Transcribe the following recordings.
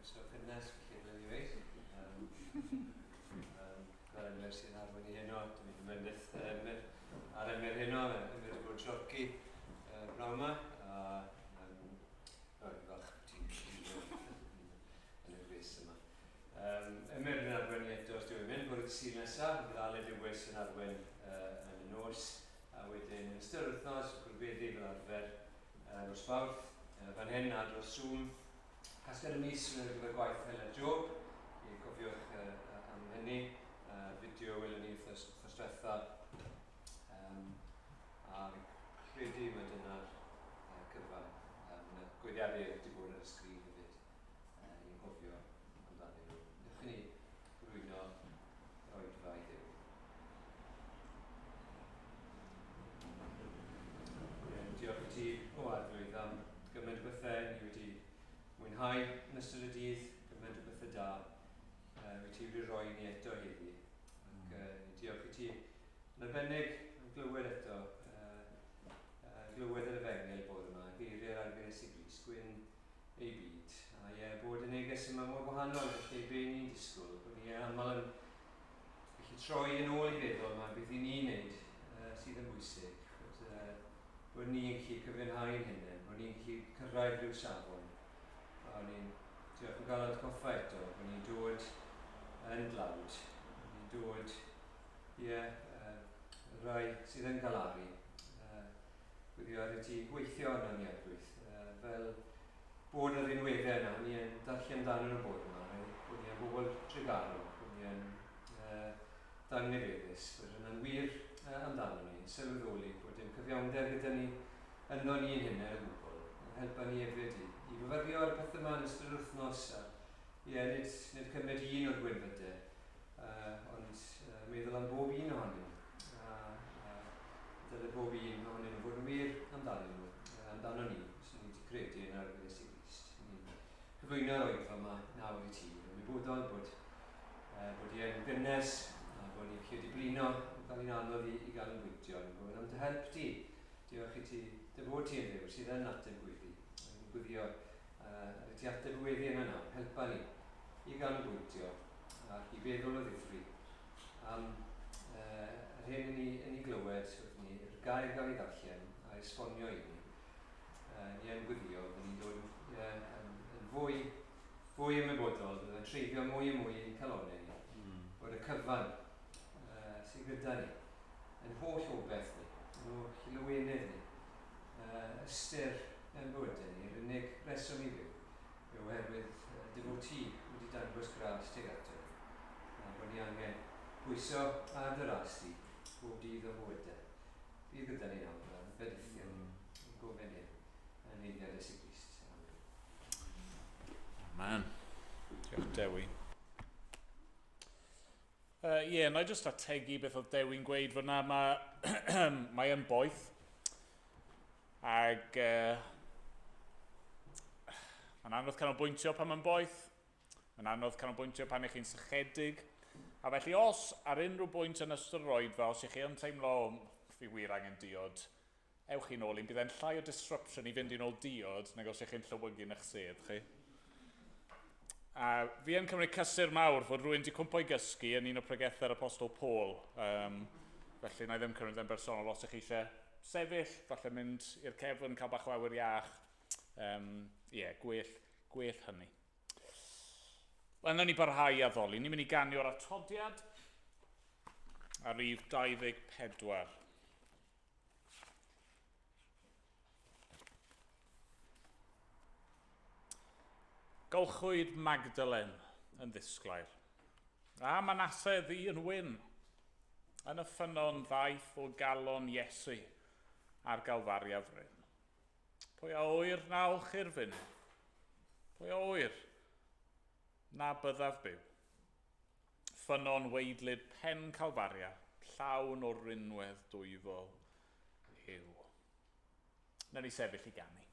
so ffynnes, felly ble ni weith. Fel Emyr sy'n arwen i heno, dwi'n mynd Emyr ar Emyr heno, Emyr wedi bod sioci braw yma. Roedd falch ti'n yn y gwrs yma. Emyr yn arwen i eto os dwi'n mynd, bod y sy'n nesaf, bydd Aled Lewis yn arwen yn y nos. A wedyn yn ystod wythnos, gwrbedu fel arfer nos Fawrth. Fan hyn ar Nos Sul. Casgar y mis yn gyfer gwaith fel y job. I gofiwch am hynny. Fideo welwn ni wrthos diwetha. A credu mae dyna'r cyfan. Gweithiadau wedi bod ar y sgrin hefyd. I'n gofio amdano nhw. Newch chi ni gwrwyno roedfa i Dduw. Diolch i ti o arglwydd am gymaint o bethau ni wedi mwynhau yn ystod y dydd, gymaint o bethau da. Wedi wedi rhoi ni eto heddi. Diolch i ti yn arbennig am glywed eto. Glywed yr efengel bod yma, geiriau'r arglwydd sy'n gris, gwyn ei byd. A bod y neges yma mor gwahanol, felly be ni'n disgwyl. Bod ni aml yn gallu troi yn ôl i feddwl yma beth i ni'n neud sydd yn bwysig. Bod ni'n gallu cyfiawnhau'n hynny, bod ni'n gallu cyrraedd rhyw safon. A ni'n diolch yn gael atgoffa eto, bod ni'n dod yn dlawd. Bod ni'n dod i rai sydd yn galaru. Gwyddio ar y ti weithio yna ni arglwydd. Fel bod yr unweddau yna, ni yn darllen amdano nhw bod yma. Bod ni yn bobl tregarol, bod ni yn dangnefeddus. Bod yna'n wir amdano ni, sylweddoli bod dim cyfiawnder gyda ni yno ni'n hynny o gwbl. Helpa ni hefyd i fyfyrio ar pethau yma yn ystod wythnos. Nid cymryd un o'r gwynfydau, ond meddwl am bob un ohonyn nhw. Dyle bob un ohonyn nhw fod yn wir amdano ni, so ni wedi credu yn arglwydd sy'n Grist. Ni'n cyflwyno'r oedfa yma nawr i ti. Ni'n ymwybodol bod i'n gynnes, a bod ni'n gallu blino yn cael ein anodd i gael yn bwyntio. Bod am dy help ti. Diolch i ti, dy fod ti yn ddew sydd yn ateb gweddi. Ni'n gwyddio ar y ti ateb gweddi yna nawr. Helpa ni i gael yn bwyntio ac i feddwl o ddifri am yr hyn yn ei glywed wrth ni, yr gair gael ei ddarllen a esbonio i ni. Ni yn gwyddio, bod ni'n dod yn fwy ymwybodol, bydd yn treifio mwy a mwy i'n calonau ni. Bod y cyfan sydd gyda ni yn holl obeth ni, yn holl lywenydd ni, ystyr yn bywydau ni, yr unig reswm i fyw. Oherwydd dy fod ti wedi dangos gras tuag ato. Bod ni angen pwyso ar dy ras ti, bob dydd o bywydau. Bydd gyda ni nawr, yn bedithion, yn gofyn hyn, yn eiddiad Iesu Grist. Amen. Diolch Dewi. Na i jyst ategu beth oedd Dewi'n gweud fyna. Mae yn boeth. Ac mae'n anodd canolbwyntio pan mae'n boeth. Mae'n anodd canolbwyntio pan ych chi'n sychedig. A felly os ar unrhyw bwynt yn ystod yr oedfa, os ych chi yn teimlo fi wir angen diod, ewch chi'n ôl, bydd e'n llai o disruption i fynd i'n ôl diod nag os ych chi'n llywygu yn eich sedd chi. A fi yn cymryd cysur mawr fod rhywun wedi cwmpo i gysgu yn un o Prygethwyr Apostol Paul. Felly na i ddim cymryd yn bersonol os ych chi eisiau sefyll, falle mynd i'r cefn, cael bach o awyr iach. Gwell hynny. Yna ni barhau addoli. Ni'n mynd i ganio'r atodiad ar rhif 24. Golchwyd Magdalen yn ddisglair. A Manasse ddi yn wyn yn y ffynon ddaeth o galon Iesu ar Galfaria fryn. Pwy a oer na olchir fyn? Pwy a oer na byddaf byw? Ffynon weidlyd pen Calfaria, llawn o rinwedd dwyfol yw. Na ni sefyll i ganu.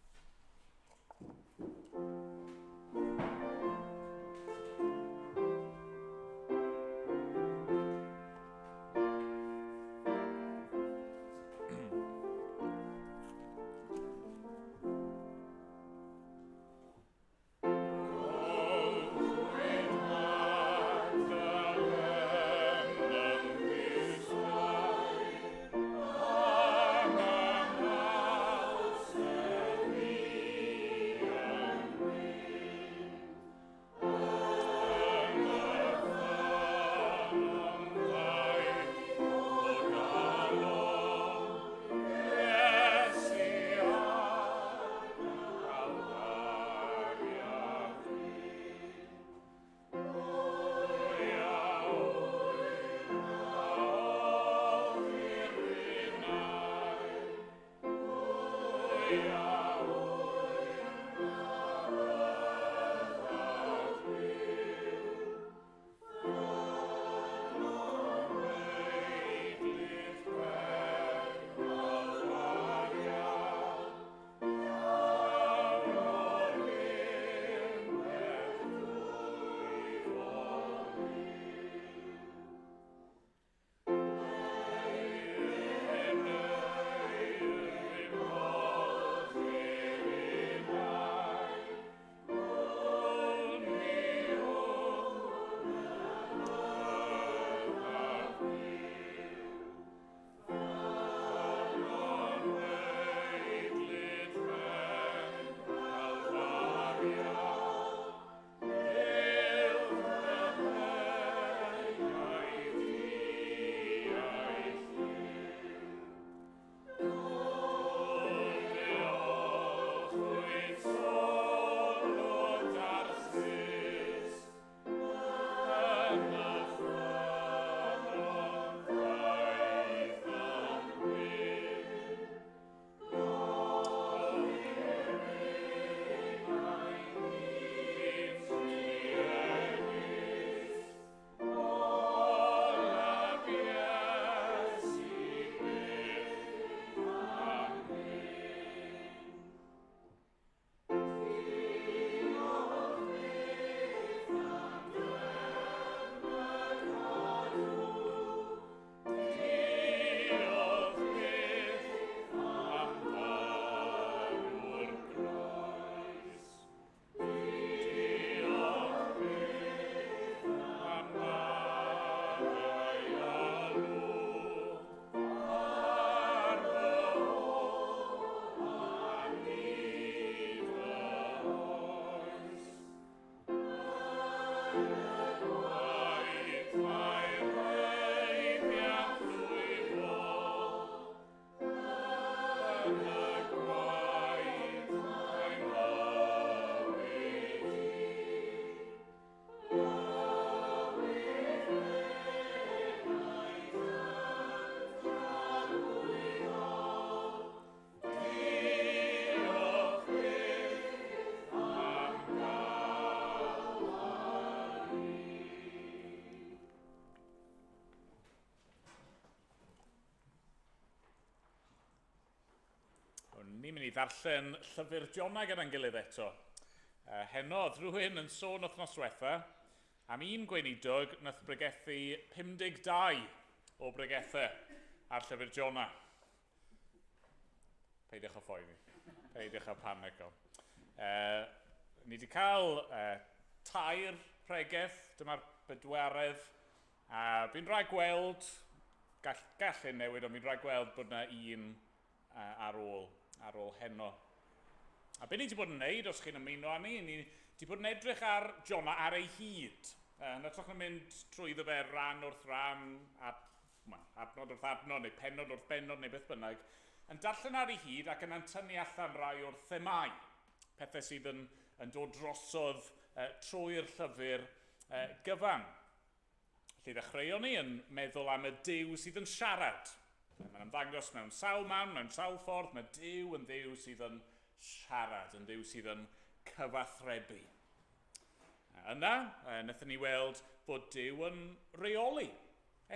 Ni'n mynd i ddarllen llyfr Jona gyda'n gilydd eto. Heno, rhywun yn sôn wythnos diwetha am un gweinidog nath bregethu 52 o bregethau ar llyfr Jona. Peidiwch o phoeni, peidiwch o panico. Ni wedi cael 2 pregeth, dyma'r bedwaredd, a fi'n rhaid gweld, gall newid, ond fi'n rhaid gweld bod yna un ar ôl heno. A be ni wedi bod yn neud, os chi'n ymuno â ni wedi bod yn edrych ar Jona ar ei hyd. Yn ytrach na mynd trwyddo fe ran wrth ran, adnod wrth adnod, neu pennod wrth bennod, neu beth bynnag, yn darllen ar ei hyd ac yn tynnu allan rai o'r themau. Pethau sydd yn dod drosodd trwy'r llyfr gyfan. Felly ddechreuon ni yn meddwl am y Duw sydd yn siarad. Mae'n ymddangos mewn sawl man, mewn sawl ffordd, mae Duw yn Dduw sydd yn siarad, yn Dduw sydd yn cyfathrebu. Yna, wnaethon ni weld bod Duw yn reoli.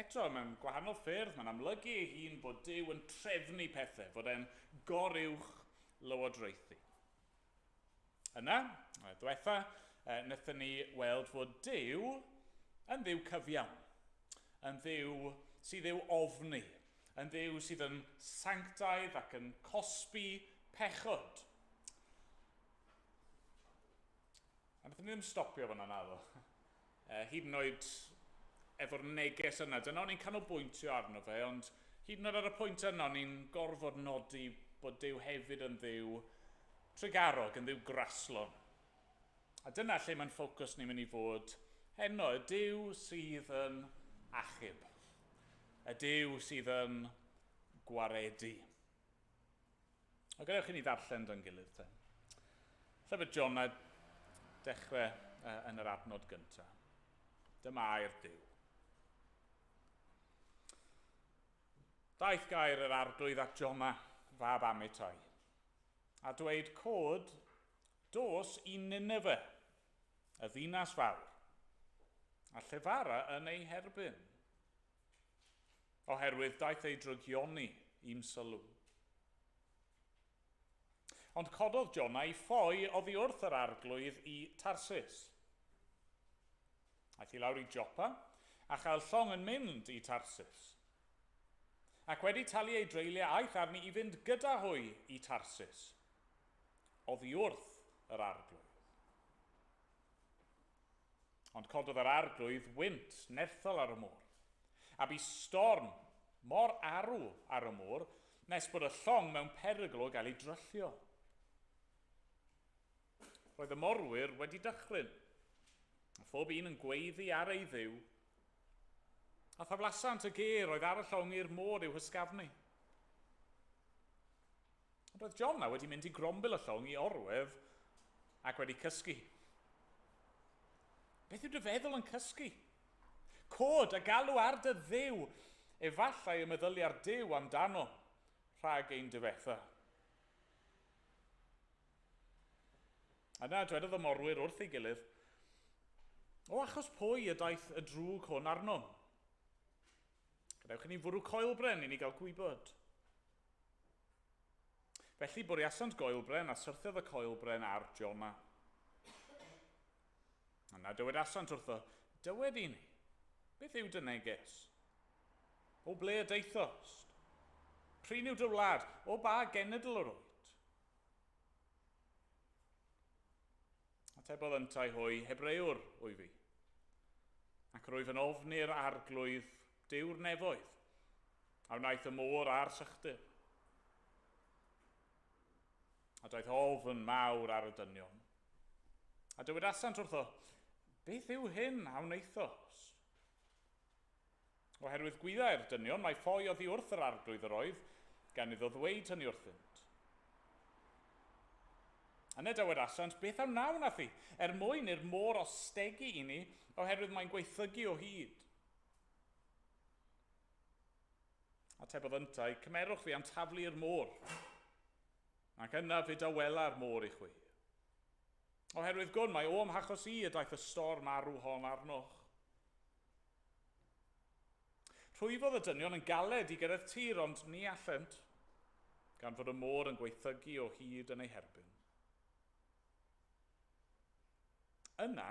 Eto, mewn gwahanol ffyrdd, mae'n amlygu ei hun bod Duw yn trefnu pethau, bod e'n goruwch lywodraethu. Yna, diwetha, wnaethon ni weld fod Duw yn Dduw cyfiawn, yn Dduw sydd i'w ofni, yn Dduw sydd yn sanctaidd ac yn cosbi pechod. A wnaethon ni ddim stopio fyna naddo. Hyd yn oed efo'r neges yna, dyna o'n i'n canolbwyntio arno fe, ond hyd yn oed ar y pwynt yna o'n i'n gorfod nodi bod Duw hefyd yn Dduw tregarog, yn Dduw graslon. A dyna lle mae'n ffocws ni'n mynd i fod heno, y Duw sydd yn achub. Y Duw sydd yn gwaredu. A gadewch i ni ddarllen dy'n gilydd te. Llyfr Jona dechrau yn yr adnod gyntaf. Dyma air Duw. Daeth gair yr arglwydd at Jona, fab Amitai. a dweud cod dos i Nineve, y ddinas fawr, a llefara yn ei herbyn, oherwydd daeth ei drygioni i'm sylw. Ond cododd Jona i ffoi oddi wrth yr arglwydd i Tarsus. Aeth i lawr i Jopa a chael llong yn mynd i Tarsus. Ac wedi talu ei dreulio aeth arni i fynd gyda hwy i Tarsus, oddi wrth yr arglwydd. Ond cododd yr arglwydd wynt nerthol ar y môr, a bu storm mor arw ar y môr nes bod y llong mewn perygl o gael ei dryllio. Roedd y morwyr wedi dychryn, a phob un yn gweiddi ar ei dduw, a thaflasant y ger oedd ar y llong i'r môr i'w hysgafnu. Ond roedd Jona wedi mynd i grombil y llong i orwedd ac wedi cysgu. Beth yw dy feddwl yn cysgu? Cod a galw ar dy dduw, efallai y meddylu ar Duw amdano rhag ein diwetha. Yna dwedodd y morwyr wrth ei gilydd, o achos pwy y daeth y drwg hwn arno? Gadewch i ni fwrw coelbren i ni gael gwybod. Felly bwriasant goelbren a syrthiodd y coelbren ar Jona. Yna dywedasant wrtho, dywed i ni, beth yw dy neges? O ble y deithost? Prin yw dy wlad, o ba genedl yr oed? Atebodd yntai hwy, Hebrewr wyf fi, ac rwyf yn ofni'r arglwydd diw'r nefoedd, a wnaeth y môr a'r sychdyr. A daeth ofn mawr ar y dynion. A dywedasant wrtho, beth yw hyn a wneithos? Oherwydd gwyddau'r dynion, mae ffoi oddi wrth yr arglwydd yr oedd, gan iddo ddweud hynny wrthynt. Yna dywedasant, beth am naw nath i, mwyn i'r môr ostegu i ni, oherwydd mae'n gweithygu o hyd. Atebodd yntai, cymerwch fi am taflu'r môr, ac yna fyd a wela'r môr i chwi. Oherwydd gwn, mae o amhachos i y daeth y storm arw hon arnoch. Rhwyfodd y dynion yn galed i gyrraedd tir, ond ni allent, gan fod y môr yn gweithygu o hyd yn ei herbyn. Yna,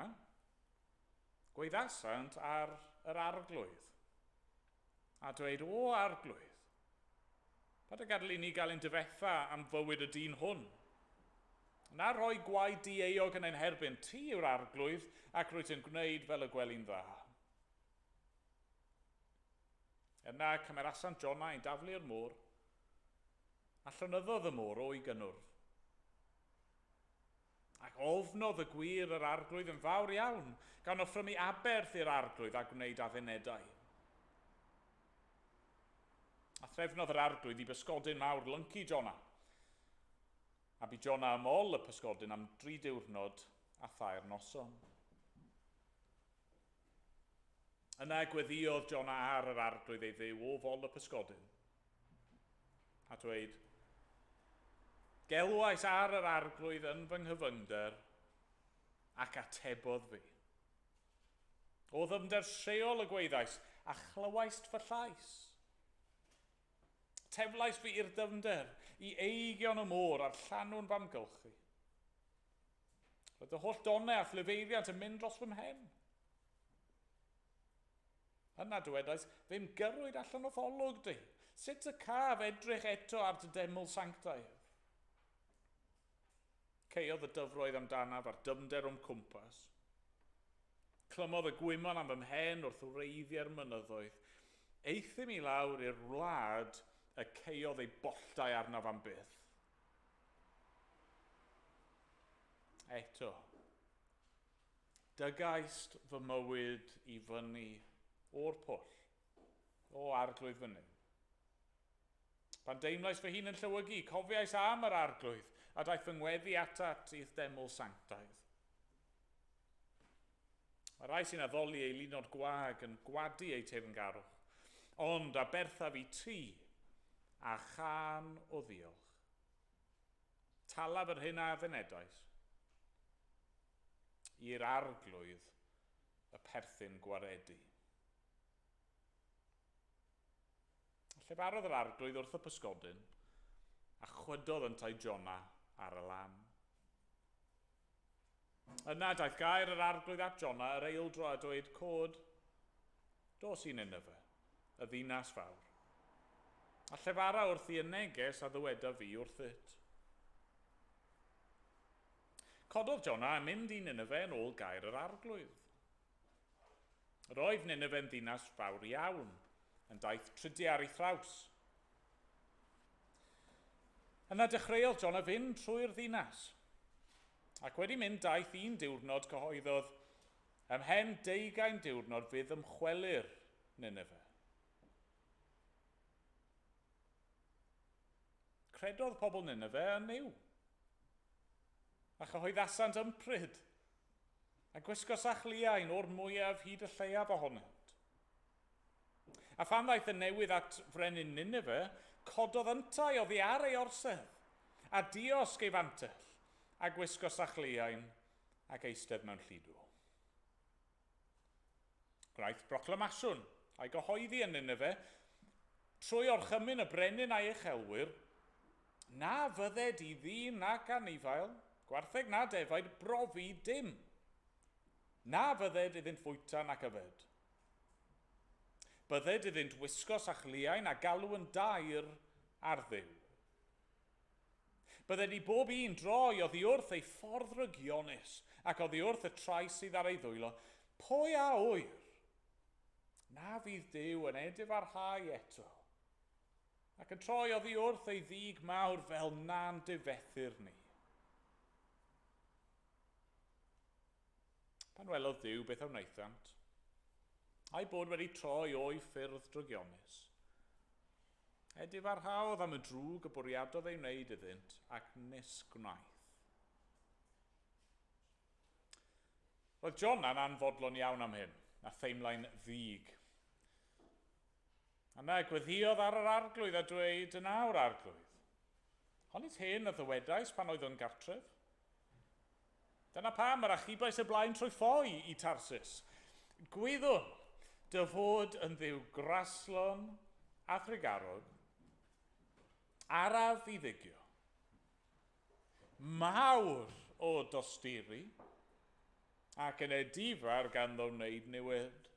gweithasant ar yr arglwydd, a dweud, o arglwydd, pa dy gadael i ni gael ein difetha am fywyd y dyn hwn? Na roi gwaed di-eog yn ein herbyn, ti yw'r arglwydd ac rwyt yn gwneud fel y gwely'n dda. Yna cymerasant Jona i daflu'r môr, a llynyddodd y môr o'i gynnwrf. Ac ofnodd y gwir yr arglwydd yn fawr iawn, gan offrymu aberth i'r arglwydd a gwneud addunedau. A threfnodd yr arglwydd i bysgodyn mawr lyncu Jona, a bu Jona ymol y pysgodyn am 3 diwrnod a thair noson. Yna gweddiodd Jona ar yr arglwydd ei dduw o fol y pysgodyn, a dweud, gelwais ar yr arglwydd yn fy nghyfyngder ac atebodd fi. O ddyfnder lleol y gweithais a chlywais fy llais. Teflais fi i'r dyfnder i eigion y môr a'r llanw'n famgylchu. Roedd y holl donau a phlyfeiriant yn mynd dros fy mhen. Yna dywedais, fe'n gyrwyd allan o tholwg di. Sut y caf edrych eto ar dy deml sanctaidd? Ceodd y dyfroedd amdanaf a'r dyfnder o'n cwmpas. Clymodd y gwymon am ymhen wrth wreiddio'r mynyddoedd. Eithim i lawr i'r wlad y ceodd ei bolltau arnaf am byth. Eto, dygaist fy mywyd i fyny o'r pwll, o arglwydd fyny. Pan deimlais fy hun yn llywygu, cofiais am yr arglwydd, a daeth fy ngweddi atat i'th deml sanctaidd. Mae rai sy'n addoli ei lunod gwag yn gwadu ei teyrngarwch, ond a berthaf i ti a chan o ddiolch. talaf yr hyn a ddynedais i'r arglwydd y perthyn gwaredu. Llefarodd yr arglwydd wrth y pysgodyn a chwydodd yn tai Jona ar y lam. Yna daeth gair yr arglwydd at Jona yr eildro a dweud, cod, dos i Nineve, y ddinas fawr. A llefara wrth i y neges a ddyweda fi wrthyt. Cododd Jona a mynd i Nineve yn ôl gair yr arglwydd. Roedd Nineve yn ddinas fawr iawn, yn daeth trydi ar ei thraws. Yna dechreuodd Jona fynd trwy'r ddinas, ac wedi mynd daeth un diwrnod cyhoeddodd, ymhen 20 diwrnod fydd ymchwelir Nineve. Credodd pobl Nineve yn niw, a chyhoeddasant ympryd, a gwisgo sachliain o'r mwyaf hyd y lleiaf ohonynt. A phan ddaeth y newydd at frenin Nineve, cododd yntau oddi ar ei orsedd, a diosg ei fantell, a gwisgo sachliain ac eistedd mewn lludw. Gwnaeth proclamasiwn a'i gyhoeddi yn Nineve, trwy orchymyn y brenin a'i uchelwyr, na fydded i ddyn nac anifail, gwartheg na defaid, brofi dim. Na fydded iddynt fwyta nac yfed. Bydded iddynt wisgo sachliain a galw yn dair ar ddiw. Bydded i bob un droi oddi wrth ei ffordd rygionus ac oddi wrth y trais sydd ar ei ddwylo. Pwy a wyr? Na fydd Duw yn edifarhau eto, ac yn troi oddi wrth ei ddig mawr fel na'n difethyr ni. Pan welodd Duw beth a wnaethant, a'i bod wedi troi o'i ffyrdd drygionus, edifarhaodd am y drwg y bwriadodd ei wneud iddynt ac nis gwnaeth. Roedd Jona'n anfodlon iawn am hyn, a theimlai'n ddig. Yna gweddiodd ar yr arglwydd a dweud, yna o'r arglwydd. Honit hyn y ddywedais pan oedd yn gartref. Dyna pam yr achubais y blaen trwy ffoi i Tarsus. Gwyddwn dy fod yn ddiw graslon a thrigarog, araf i ddigio, mawr o dosturi, ac yn edifar ganddo wneud newid.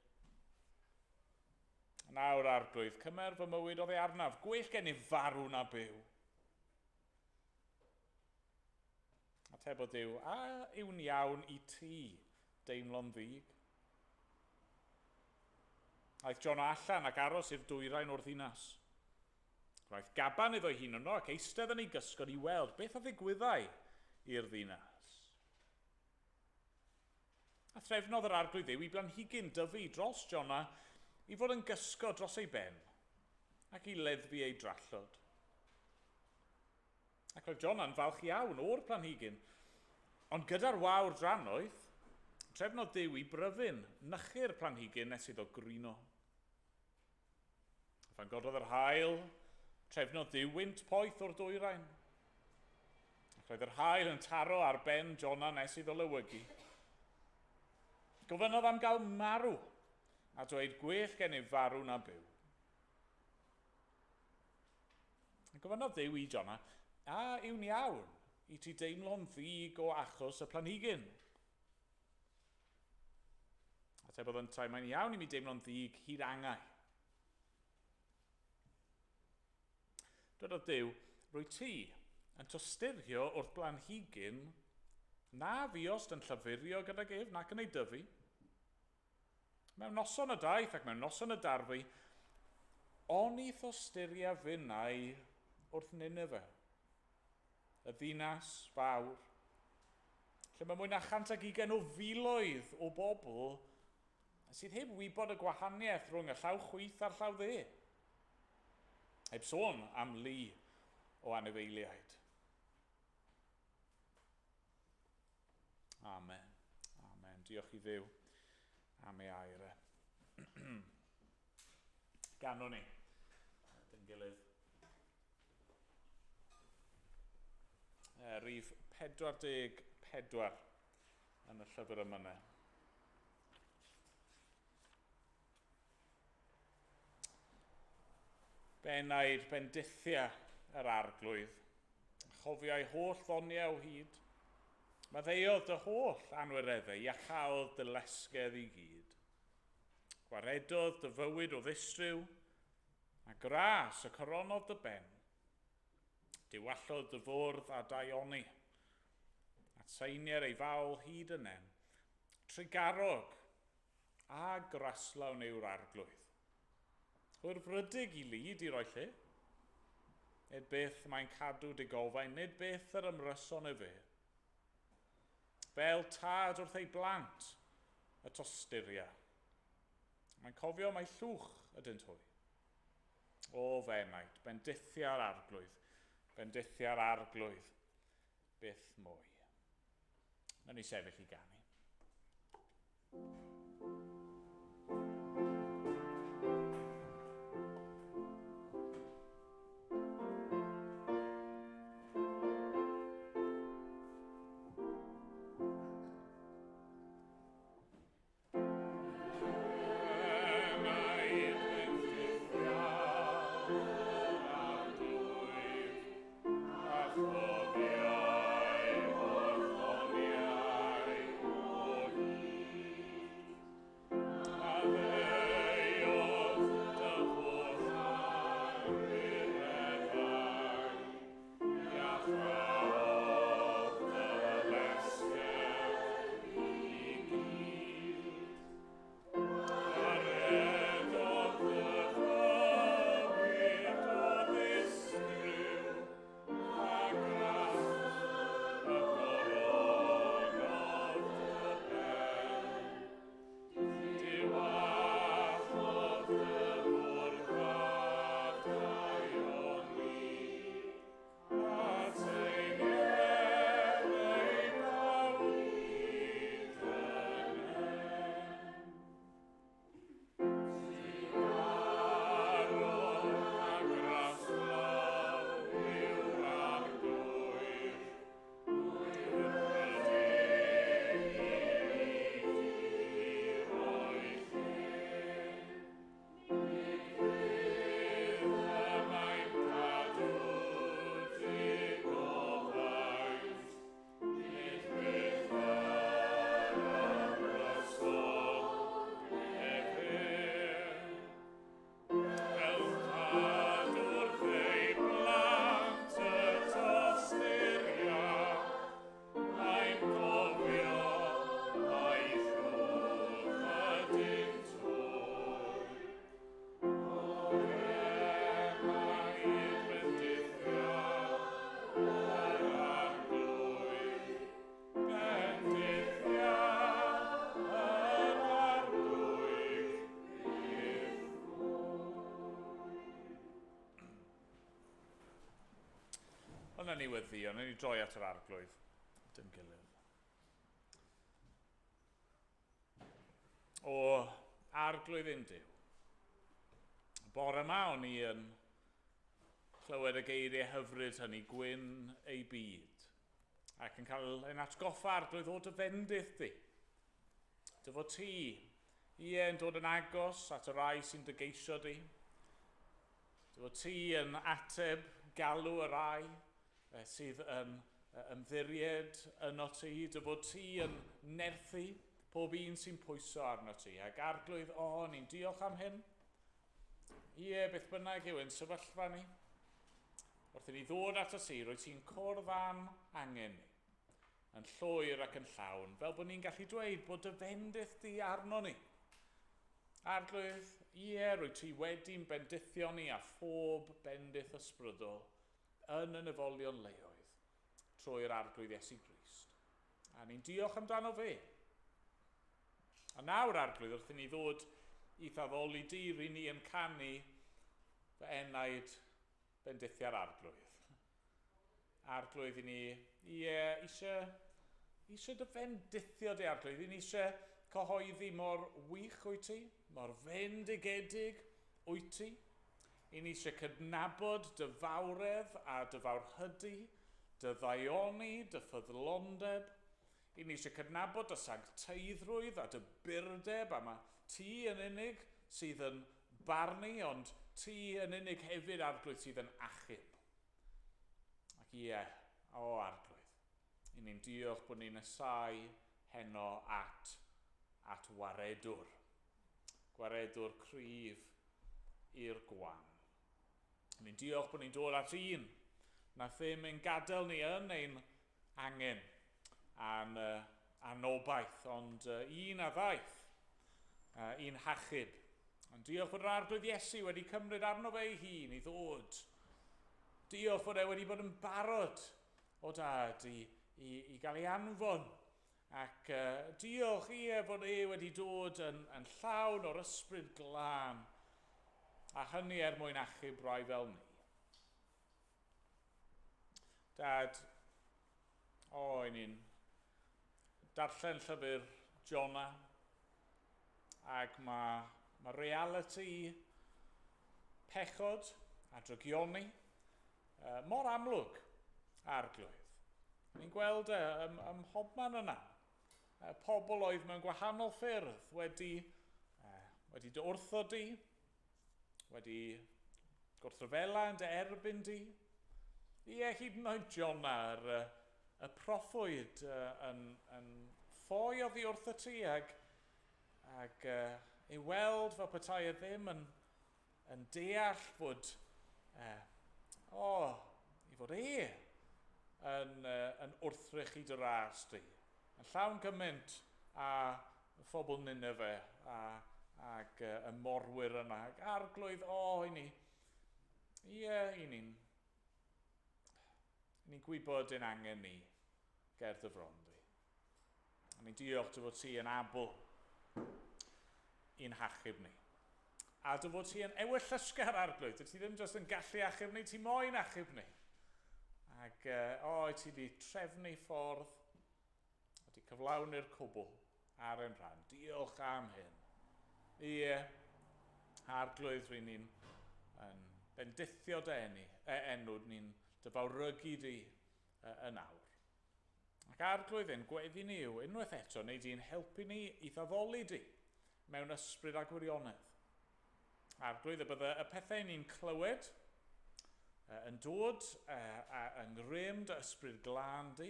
Nawr arglwydd, cymer fy mywyd oedd ei arnaf, gwell gen i farw na byw. Atebodd Duw, a yw'n iawn i ti deimlo'n ddig? Aeth Jona allan ac aros i'r dwyrain o'r ddinas. Roedd gaban iddo hun yno ac eistedd yn ei gysgod i weld beth a ddigwyddau i'r ddinas. A threfnodd yr arglwydd Dduw i blanhigyn dyfu dros Jona i fod yn gysgo dros ei ben ac i leddfu ei drallod. Ac roedd Jona'n falch iawn o'r planhigyn, ond gyda'r wawr drannoeth, trefnodd Duw i bryfyn nychu'r planhigyn nes iddo grino. Fan gododd yr haul, trefnodd Duw wynt poeth o'r dwyrain. Ac roedd yr haul yn taro ar ben Jona nes iddo lywygu. Gofynodd am gael marw, a dweud gwell gen i farw na byw. Gofynodd Duw i Jona, a yw'n iawn i ti deimlo'n ddig o achos y planhigyn? Atebodd yntau, mae'n iawn i mi deimlo'n ddig hyd angau. Dywedodd Duw, rwy ti yn tostyrio wrth blanhigyn na fiost yn llyfurio gydag ef nac yn ei dyfu. Mewn noson y daeth ac mewn noson y darfu, oni thostyria fynnau wrth Nineve, y ddinas fawr, lle mae mwy na 120 o filoedd o bobl sydd heb wybod y gwahaniaeth rhwng y llaw chwith a'r llaw dde. Heb sôn am lu o anifeiliaid. Amen. Amen. Diolch i Dduw am ei air e. Ganwn ni. Dyn gilydd. rhif 44 yn y llyfr yma. Benaid bendithia yr arglwydd, chofiau holl ddoniau o hyd. Maddeuodd y holl anwireddau i achaodd dy lesgedd i gyd. Gwaredodd dy fywyd o ddisryw, a gras y coronodd dy ben. Diwallodd dy fwrdd a daioni, a seinier ei fawl hyd yn en. Trigarog a graslawn yw'r arglwydd. Hwyr frydig i lyd i roi lle. Nid beth mae'n cadw dy gofain, nid beth yr ymryson y fe. Fel tad wrth ei blant y tostyria. Mae'n cofio mai llwch ydynt hwy. O fenaid, bendithia'r arglwydd, bendithia'r arglwydd, byth mwy. Nawn ni sefyll i ganu. Ond ni weddion, ni droi at yr arglwydd. Dim gilydd. O arglwydd undyw. Bore yma o'n i yn clywed y geiriau hyfryd hynny, gwyn ei byd, ac yn cael ein atgoffa arglwydd o dy fendith di. Dy fod ti, yn dod yn agos at y rai sy'n dy geisio di. Dy fod ti yn ateb galw y rai sydd yn ymddiried yno ti. Dy fod ti yn nerthu pob un sy'n pwyso arno ti. Ac arglwydd, ni'n diolch am hyn. Beth bynnag yw ein sefyllfa ni. Wrth i ni ddod at y si, rwy ti'n cwrdd am angen ni. Yn llwyr ac yn llawn, fel bod ni'n gallu dweud bod dy fendith di arno ni. Arglwydd, rwy ti wedi'n bendithio ni a phob bendith ysbrydol yn y nefolion leoedd trwy'r arglwydd Iesu Grist. A ni'n diolch amdano fe. A nawr arglwydd, wrth i ni ddod i thaddoli di, rydyn ni yn canu fy enaid bendithia'r arglwydd. Arglwydd i ni, eisiau dy bendithio di arglwydd, i ni eisiau cyhoeddi mor wych wyt ti, mor fendigedig wyt ti, i ni eisiau cydnabod dy fawredd a dy fawrhydu dy ddaioni, dy ffyddlondeb. I ni eisiau cydnabod dy sancteiddrwydd a dy byrdeb, a mae ti yn unig sydd yn barnu, ond ti yn unig hefyd arglwydd sydd yn achub. Ac ie, o arglwydd, i ni'n diolch bod ni'n nesau heno at waredwr. Gwaredwr cryf i'r gwan. Ni'n diolch bod ni'n dod at un na ddim ein gadael ni yn ein angen a'n anobaith, ond un a ddaeth, un hachub. Ond diolch bod yr arglwydd Iesu wedi cymryd arno fe ei hun i ddod. Diolch bod e wedi bod yn barod o dad i gael ei anfon. Ac diolch bod e wedi dod yn llawn o'r ysbryd glân. A hynny mwyn achub rai fel ni. Dad, i ni'n darllen llyfr Jona, ac mae reality pechod a drygioni mor amlwg arglwydd. Ni'n gweld ym mhobman yna. Pobl oedd mewn gwahanol ffyrdd wedi dy wrtho di, wedi gwrthryfela yn dy erbyn di. Hyd yn oed Jona, y proffwyd yn ffoi oddi wrtho ti ac ei weld fel petai e ddim yn deall bod i fod yn wrthrych i dy ras di. Yn llawn gymaint a phobl Nineve ac y morwyr yna. Ac arglwydd, i ni'n gwybod ein angen ni ger dy fron di. A ni'n diolch dy fod ti yn abl i'n hachub ni. A dy fod ti yn ewyllysgar arglwydd. Ti ddim jyst yn gallu achub ni, ti moyn achub ni. Ac ti wedi trefnu ffordd, wedi cyflawni'r cwbl ar ein rhan. Diolch am hyn. Arglwydd rydyn ni'n bendithio dy enw, ni'n dyfawrygu di yn awr. Ac arglwydd ein gweddi ni yw unwaith eto wneud i'n helpu ni i ddaddoli di mewn ysbryd a gwirionedd. Arglwydd y bydde y pethau ni'n clywed yn dod yng ngrym dy ysbryd glân di,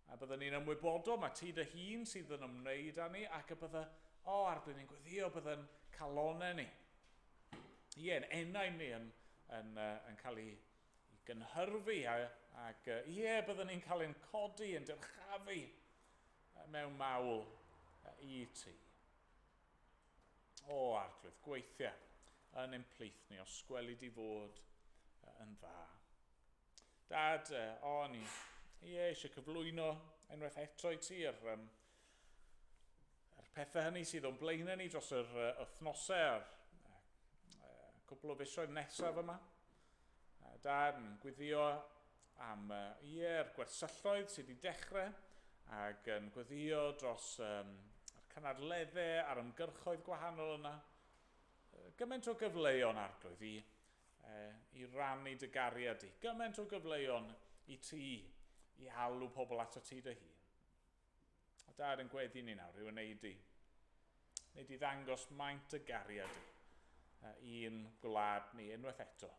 a bydde ni'n ymwybodol mae ti dy hun sydd yn ymwneud â ni, ac y bydde, arglwydd ni'n gweddio bydde'n calonau ni. Yn enau ni yn cael ei gynhyrfu ac bydden ni'n cael ein codi, yn dyrchafu mewn mawl i ti. Arglwydd, gweithio yn ein plith ni, os gweli di fod yn dda. Dad, ni eisiau cyflwyno unwaith eto i ti yr pethau hynny sydd o'n blaenau ni dros yr wythnosau cwbl o fisoedd nesaf yma. Dad, yn gweddio am gwersylloedd sydd wedi dechrau ac yn gweddio dros yr cynadleddau a'r ymgyrchoedd gwahanol yna. Gymaint o gyfleon arglwydd i rannu dy gariad di. Gymaint o gyfleon i ti i alw pobl ato ti dy hun. A Dad, yn gweddi ni nawr yw wneud i ddangos maint y gariad di i'n gwlad ni unwaith eto,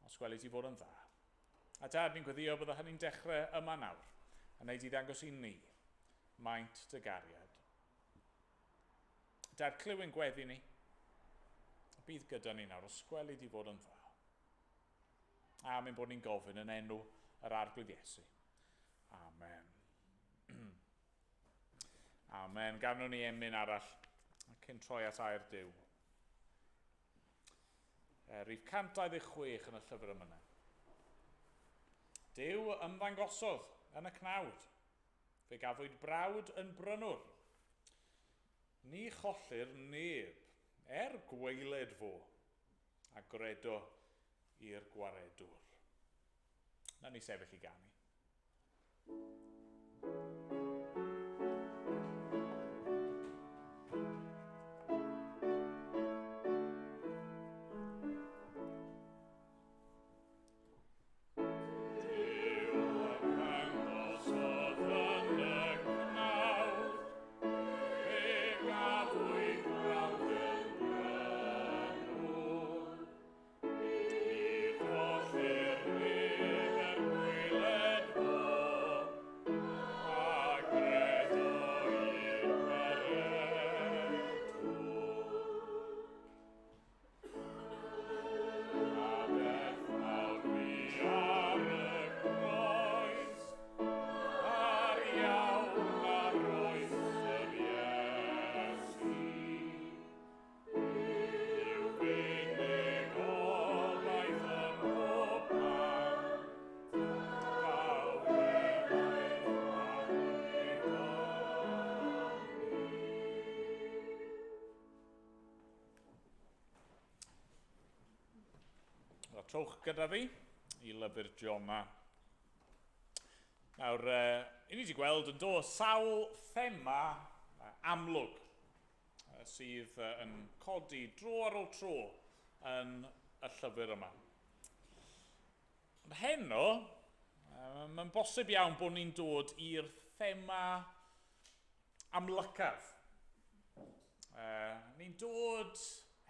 os gweli ti fod yn dda. A Dad, ni'n gweddio bydde hynny'n dechrau yma nawr, a wneud i ddangos i ni maint dy gariad. Dad, clyw yn gweddi ni, bydd gyda ni nawr, os gweli di fod yn dda. A mae'n bod ni'n gofyn yn enw yr arglwydd Iesu. Amen. Amen. Gafon ni emyn arall cyn troi at air Duw. Rhif 126 yn y llyfr yma. Duw ymddangosodd yn y cnawd. Fe gafwyd brawd yn brynwr. Ni chollir neb gweiled fo a gredo i'r gwaredwr. Na ni sefyll i ganu. Duw trowch gyda fi i lyfr Jona. Nawr, i ni wedi gweld yn dod sawl thema amlwg sydd yn codi dro ar ôl tro yn y llyfr yma. Ond heno, mae'n bosib iawn bod ni'n dod i'r thema amlycaf. Ni'n dod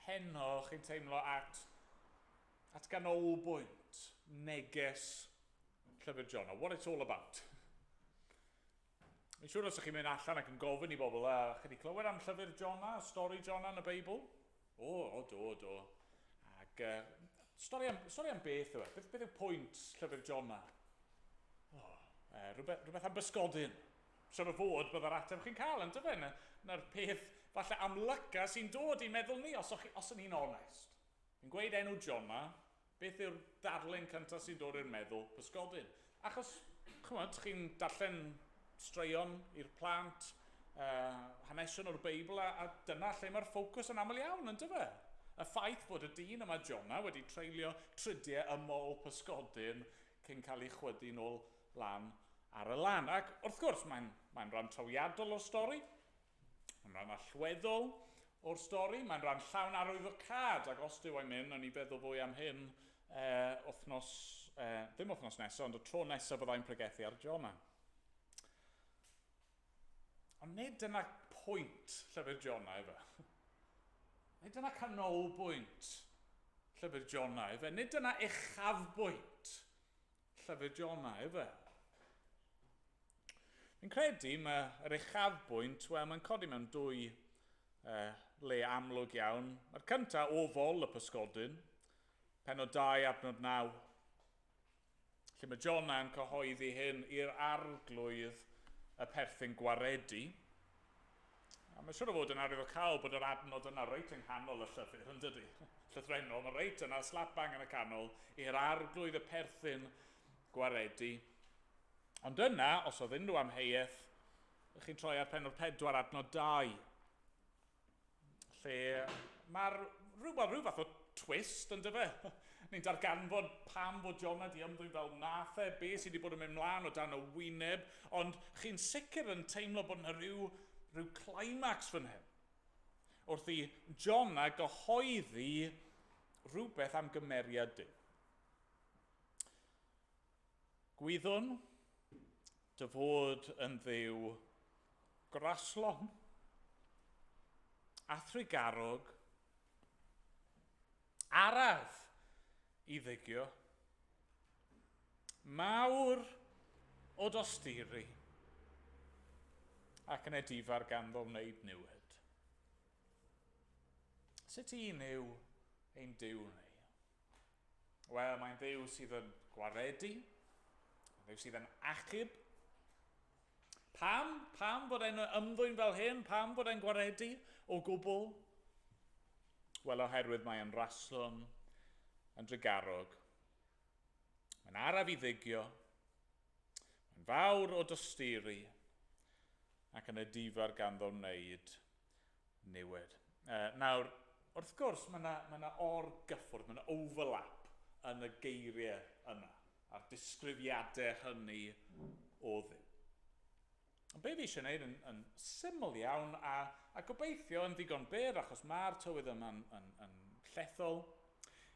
heno, chi'n teimlo, at ganolbwynt neges llyfr Jona, what it's all about. Mi'n siŵr os ydych chi'n mynd allan ac yn gofyn i bobl, chi wedi clywed am llyfr Jona, stori Jona yn y Beibl? Do. Ac stori am beth yw e? Beth yw pwynt llyfr Jona? Rhywbeth am bysgodyn. Siwr o fod byddai'r ateb chi'n cael yn dyfa. Na'r peth falle amlyca sy'n dod i meddwl ni, os yn ni'n onest. Fi'n gweud enw Jona, beth yw'r darlun cyntaf sy'n dod i'r meddwl? Pysgodyn. Achos, chi'n darllen straeon i'r plant, hanesion o'r Beibl, a dyna lle mae'r ffocws yn aml iawn, yn dyfa. Y ffaith bod y dyn yma Jona wedi treulio trydiau ymol pysgodyn cyn cael ei chwydu nôl lan ar y lan. Ac wrth gwrs, mae'n rhan trawiadol o'r stori, mae'n rhan allweddol o'r stori, mae'n rhan llawn arwyddocad, ac os dyw e'n mynd, o'n i feddwl fwy am hyn ddim wythnos nesaf, ond y tro nesaf byddai'n pregethu ar Jona. Ond nid dyna pwynt llyfr Jona efe. Nid dyna canolbwynt llyfr Jona efe. Nid dyna uchafbwynt llyfr Jona efe. Fi'n credu mae'r uchafbwynt, mae'n codi mewn dwy le amlwg iawn. Mae'r cyntaf o fol y pysgodyn, pennod 2 adnod 9, lle mae Jona yn cyhoeddi hyn i'r arglwydd y perthyn gwaredu. A mae'n siŵr o fod yn arwyddocad bod yr adnod yna reit yng nghanol y llyfr, yn dydi? Llythrenol, mae reit yna slap bang yn y canol i'r arglwydd y perthyn gwaredu. Ond yna, os oedd unrhyw amheuaeth, ych chi'n troi ar pennod 4 adnod 2, lle mae'r rhyw fath o twist, yn dyfa. Ni'n darganfod pam bod Jona di ymddwyn fel nath be sydd wedi bod yn mynd mlaen o dan y wyneb, ond chi'n sicr yn teimlo bod yna rhyw climax fan hyn. Wrth i Jona gyhoeddi rhywbeth am gymeriad Duw. Gwyddwn dy fod yn dduw graslon, a thrigarog, araf i ddygio, mawr o dosturi, ac yn edifar ganddo wneud niwed. Sut un yw ein Duw ni? Wel, mae'n dduw sydd yn gwaredu, dduw sydd yn achub. Pam bod e'n ymddwyn fel hyn? Pam bod e'n gwaredu o gwbl? Wel, oherwydd mae'n raslon, yn drigarog. Mae'n araf i ddygio, mae'n fawr o dosturi, ac yn edifar ganddo wneud niwed. Nawr, wrth gwrs, mae yna orgyffwrdd, mae yna overlap yn y geiriau yna, a'r disgrifiadau hynny o Dduw. Ond be fi eisiau gwneud yn syml iawn, a gobeithio yn ddigon byr, achos mae'r tywydd yma'n llethol,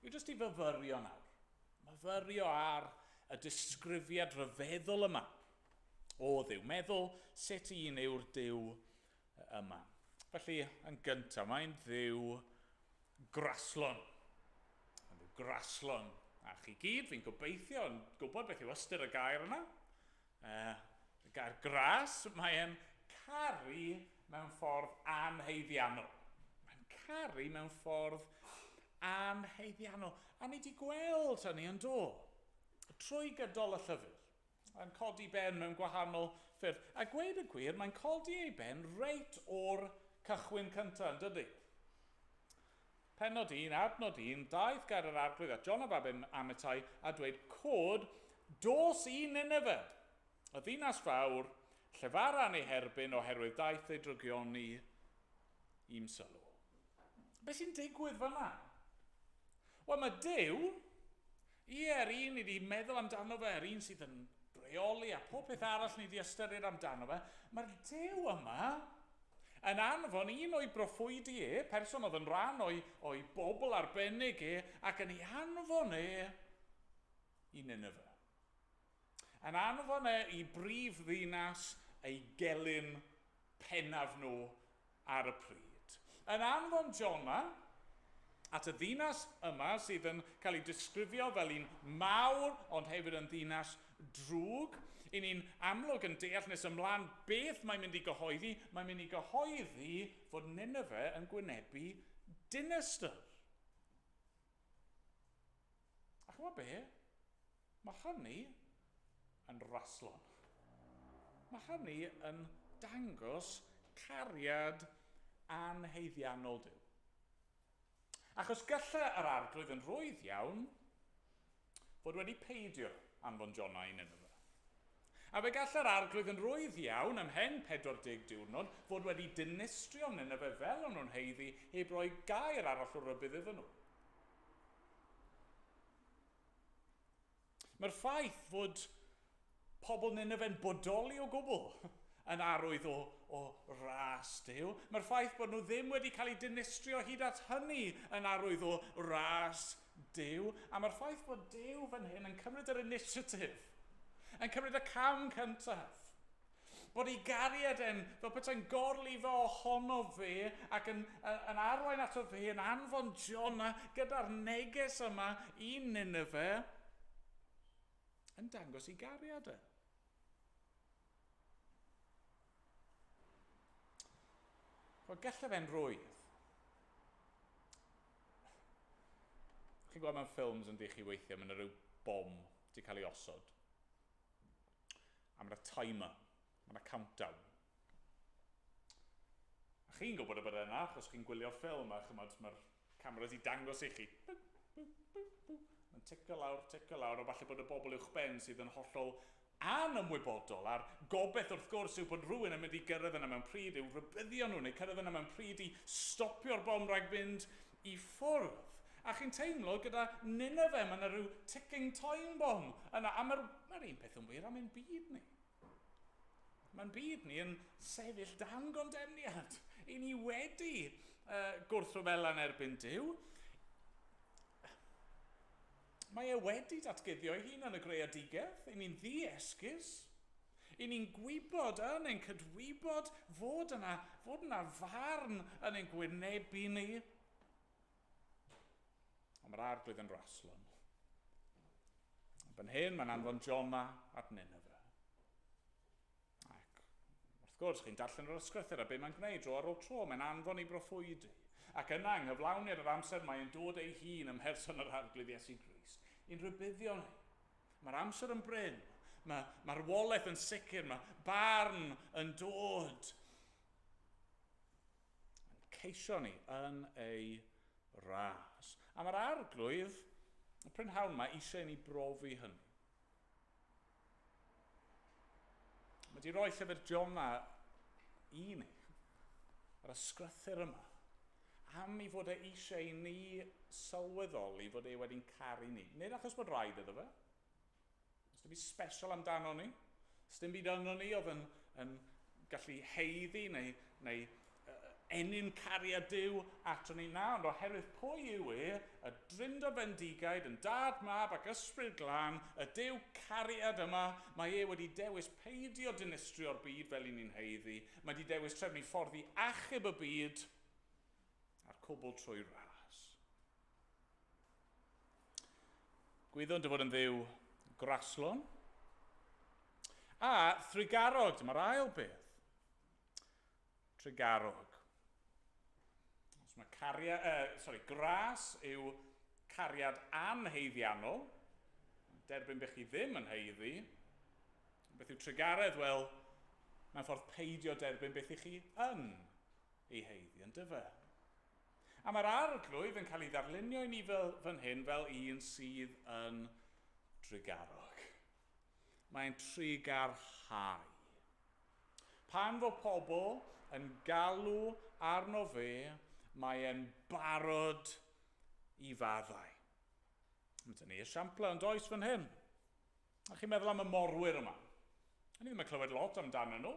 yw jyst i fyfyrio nawr. Myfyrio ar y disgrifiad rhyfeddol yma o Dduw. Meddwl sut un yw'r Duw yma. Felly, yn gyntaf, mae'n Dduw graslon. Mae'n Dduw graslon. A chi gyd, fi'n gobeithio yn gwybod beth yw ystyr y gair yna. Y gair gras, mae'n caru mewn ffordd anheiddiannol. Mae'n caru mewn ffordd anheiddiannol. A ni wedi gweld hynny yn dod trwy gydol y llyfr. Mae'n codi ben mewn gwahanol ffyrdd. A gweud y gwir, mae'n codi ei ben reit o'r cychwyn cyntaf, yn dydi? Pennod 1, adnod 1, daeth gair yr arglwydd at Jona fab Amittai a dweud, cod, dos i Nineve, y ddinas fawr, llefaran ei herbyn oherwydd daeth ei drygioni i'm sylw. Be sy'n digwydd fyna? Wel, mae Duw Yr un ni wedi meddwl amdano fe, yr un sydd yn reoli a pob peth arall ni wedi ystyried amdano fe, mae'r Duw yma yn anfon un o'i broffwydi person oedd yn rhan o'i bobl arbennig ac yn ei anfon i Nineve. Yn anfon i brif ddinas ei gelyn pennaf nhw ar y pryd. Yn anfon Jona at y ddinas yma sydd yn cael ei disgrifio fel un mawr ond hefyd yn ddinas drwg. I ni'n amlwg yn deall nes ymlaen beth mae'n mynd i gyhoeddi. Mae'n mynd i gyhoeddi fod Nineve yn gwynebu dinistyr. A chwa be? Mae hynny yn raslon. Mae hynny yn dangos cariad anheiddiannol Duw. Achos gallai yr arglwydd yn rwydd iawn fod wedi peidio anfon Jona i Nineve. A fe gallai'r arglwydd yn rwydd iawn ymhen 40 diwrnod fod wedi dinistrio Nineve fel o'n nhw'n heiddi heb roi gair arall o rybydd iddyn nhw. Mae'r ffaith fod pobl Nineve yn bodoli o gwbl yn arwydd o ras Duw. Mae'r ffaith bod nhw ddim wedi cael ei dinistrio hyd at hynny yn arwydd o ras Duw. A mae'r ffaith bod Duw fan hyn yn cymryd yr initiatif, yn cymryd y cam cyntaf, bod ei gariad fel petai'n gorlifo ohono fe ac yn arwain ato fe yn anfon Jona gyda'r neges yma i Nineve yn dangos ei gariad Wel, gallai fe'n rwydd. Chi'n gweld mewn ffilms yn dych chi weithio, mae'n rhyw bom wedi cael ei osod. A mae'n timer, mae'n countdown. A chi'n gwybod y bod yna, achos chi'n gwylio'r ffilm a mae'r camera wedi dangos i chi. Mae'n ticio lawr, o falle bod y bobl uwchben sydd yn hollol anymwybodol a'r gobeith wrth gwrs yw bod rhywun yn mynd i gyrraedd yna mewn pryd i'w rybuddio nhw neu cyrraedd yna mewn pryd i stopio'r bom rhag fynd i ffwrdd. A chi'n teimlo gyda Nineve, mae yna rhyw ticking time bomb yna, a mae'r un peth yn wir am ein byd ni. Mae'n byd ni yn sefyll dan gondemniad. I ni wedi gwrthryfel yn erbyn Duw. Mae wedi datguddio ei hun yn y greadigaeth. I ni'n ddi-esgus. I ni'n gwybod yn ein cydwybod fod yna farn yn ein gwynebu ni. Ond mae'r arglwydd yn raslon. Yn hyn, mae'n anfon Jona at Nineve. Ac wrth gwrs, chi'n darllen yr ysgrythur a be mae'n gwneud dro ar ôl tro, mae'n anfon i broffwydi. Ac yna, yng nghyflawniad yr amser mae'n dod ei hun ym mherson yr arglwydd Iesu Grist. I'n rybuddio ni. Mae'r amser yn bryn. Mae'r wolaeth yn sicr. Mae barn yn dod. Yn ceisio ni yn ei ras. A mae'r arglwydd, y prynhawn yma, eisiau ni brofi hynny. Mae wedi rhoi llyfr Jona i ni. Yr ysgrythur yma. Am i fod eisiau ni sylweddoli fod wedi'n caru ni. Nid achos bod rhaid iddo fe. Os dim byd special amdano ni. Os dim byd yno ni oedd yn gallu heiddi neu enyn cariad Duw ato ni na. Ond oherwydd pwy yw y drindo bendigaid yn dad mab ac ysbryd glân, y Duw cariad yma, mae wedi dewis peidio dinistrio'r byd fel i ni'n heiddi. Mae wedi dewis trefnu ffordd i achub y byd a'r cwbl trwy ras. Gwyddwn dy fod yn dduw graslon a thrigarog, dyma'r ail beth. Trigarog. Os mae gras yw cariad anheiddiannol, derbyn bych chi ddim yn heiddi. Beth yw trigaredd? Wel, mae'n ffordd peidio derbyn beth i chi yn ei heiddi, yn dyfa. A mae'r arglwydd yn cael ei ddarlunio i ni fan hyn fel un sydd yn trigarog. Mae'n trigarhau. Pan fo pobl yn galw arno fe, mae e'n barod i faddau. Mae dyn ni esiamplau yn does fan hyn. A chi'n meddwl am y morwyr yma. A ni ddim yn clywed lot amdano nhw.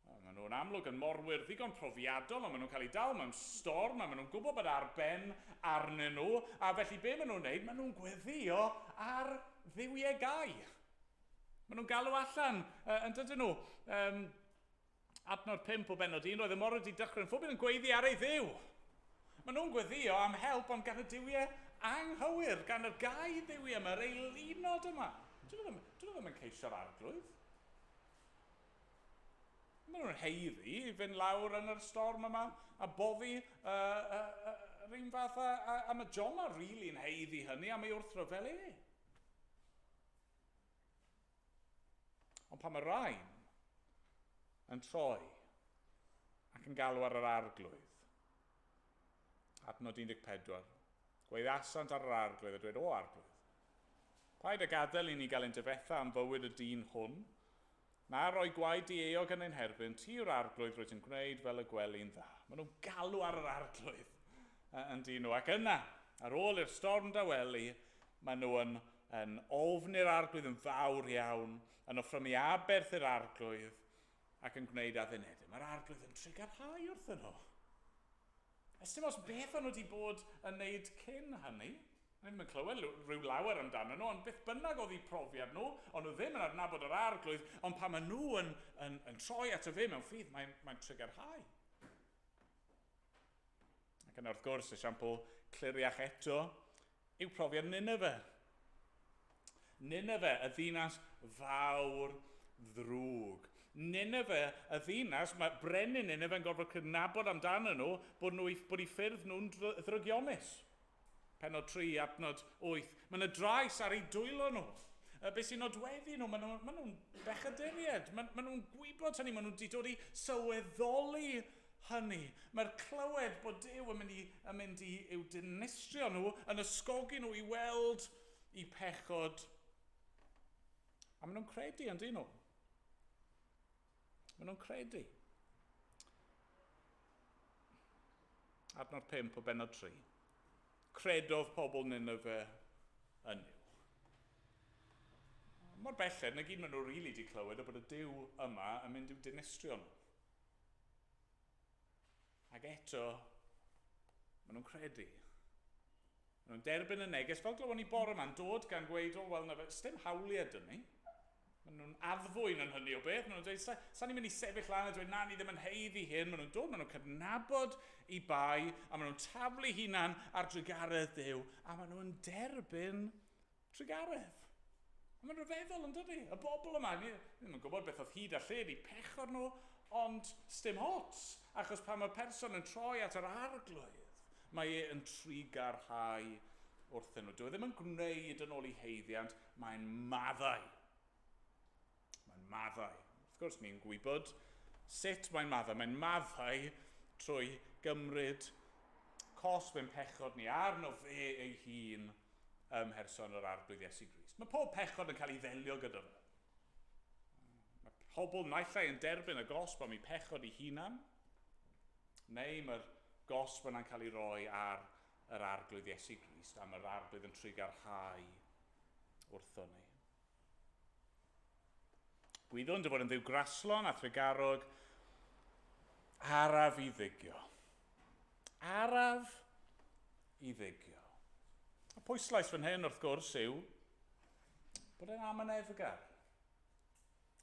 Maen nhw'n amlwg yn morwyr ddigon profiadol, ond maen nhw'n cael ei dal mewn storm, a maen nhw'n gwybod bod arben arnyn nhw, a felly be maen nhw'n neud? Maen nhw'n gweddio ar dduwiau gau. Maen nhw'n galw allan, yn dydyn nhw, adnod 5 o benod 1, roedd y morwyr wedi dechrau'n ffwbyn yn gweiddi ar ei dduw. Maen nhw'n gweddio am help ond gan y duwiau anghywir, gan y gau dduwiau yma, yr eilinod yma. Dyn nhw ddim yn ceisio'r arglwydd. Maen nhw'n heiddi i fynd lawr yn yr storm yma a boddi yr un fath a mae Jona rili'n heiddi hynny a mae wrth ryfel e. Ond pan mae rhain yn troi ac yn galw ar yr arglwydd, adnod 14, gweithasant ar yr arglwydd a dweud, o arglwydd, paid a gadael i ni gael ein difetha am fywyd y dyn hwn, na roi gwaed i eog yn ein herbyn, ti yw'r arglwydd roedd yn gwneud fel y gwely'n dda. Maen nhw'n galw ar yr arglwydd yn dyn nhw. Ac yna, ar ôl i'r storm dawelu, maen nhw yn ofni'r arglwydd yn fawr iawn, yn offrymu aberth i'r arglwydd ac yn gwneud addunedau. Mae'r arglwydd yn trigarhau wrthyn nhw. Ysdim os beth o'n nhw wedi bod yn neud cyn hynny. Ni ddim yn clywed rhyw lawer amdano nhw, ond beth bynnag oedd eu profiad nhw, ond nhw ddim yn adnabod yr arglwydd, ond pan maen nhw yn troi at y fe mewn ffydd, mae'n trigarhau. Ac yna wrth gwrs, esiampl cliriach eto, yw profiad Nineve. Nineve, y ddinas fawr ddrwg. Nineve, y ddinas, mae brenin Nineve yn gorfod cydnabod amdano nhw bod eu ffyrdd nhw'n ddrygionus. Penod 3, adnod 8. Maen nhw drais ar eu dwylo nhw. Be sy'n nodweddu nhw? Maen nhw'n bechaduriad. Maen nhw'n gwybod hynny. Maen nhw wedi dod i sylweddoli hynny. Mae'r clywed bod Duw yn mynd i i'w dinistrio nhw, yn ysgogi nhw i weld eu pechod. A maen nhw'n credu yn dyn nhw. Maen nhw'n credu. Adnod 5 o benod 3. Credodd pobl Nineve yn yw. Mor belled, na gyd maen nhw rili wedi clywed o bod y Duw yma yn mynd i'w dinistrio nhw. Ac eto, maen nhw'n credu. Maen nhw'n derbyn y neges, fel glywon ni bore yma'n dod gan gweud, o, wel, na fe, sdim hawliau dyn ni. Maen nhw'n addfwyn yn hynny o beth. Maen nhw'n dweud, sa'n ni'n mynd i sefyll lan a dweud, na, ni ddim yn heiddi hyn. Maen nhw'n dod, maen nhw'n cydnabod i bai, a maen nhw'n taflu hunan ar drigaredd Duw, a maen nhw'n derbyn drigaredd. A maen nhw'n feddwl yn dydi, y bobl yma, ni ddim yn gwybod beth oedd hyd a lled i pechod nhw, ond sdim hots, achos pan mae person yn troi at yr arglwydd, mae e yn trigarhau wrthyn nhw. Dwi ddim yn gwneud yn ôl i heiddiant, mae'n maddau. Maddau. Wrth gwrs, ni'n gwybod sut mae'n maddau. Mae'n maddau trwy gymryd cos mewn pechod ni arno fe ei hun ym mherson yr arglwydd Iesu Grist. Mae pob pechod yn cael ei ddelio gyda fe. Mae pobl naill ai yn derbyn y gosb am ei pechod ei hunan, neu mae'r gosb yna'n cael ei roi ar yr arglwydd Iesu Grist, a mae'r arglwydd yn trigarhau wrtho ni. Gwyddwn dy fod yn ddiw graslon a thrigarog, araf i ddigio. Araf i ddigio. Y pwyslais fan hyn wrth gwrs yw bod e'n amyneddgar.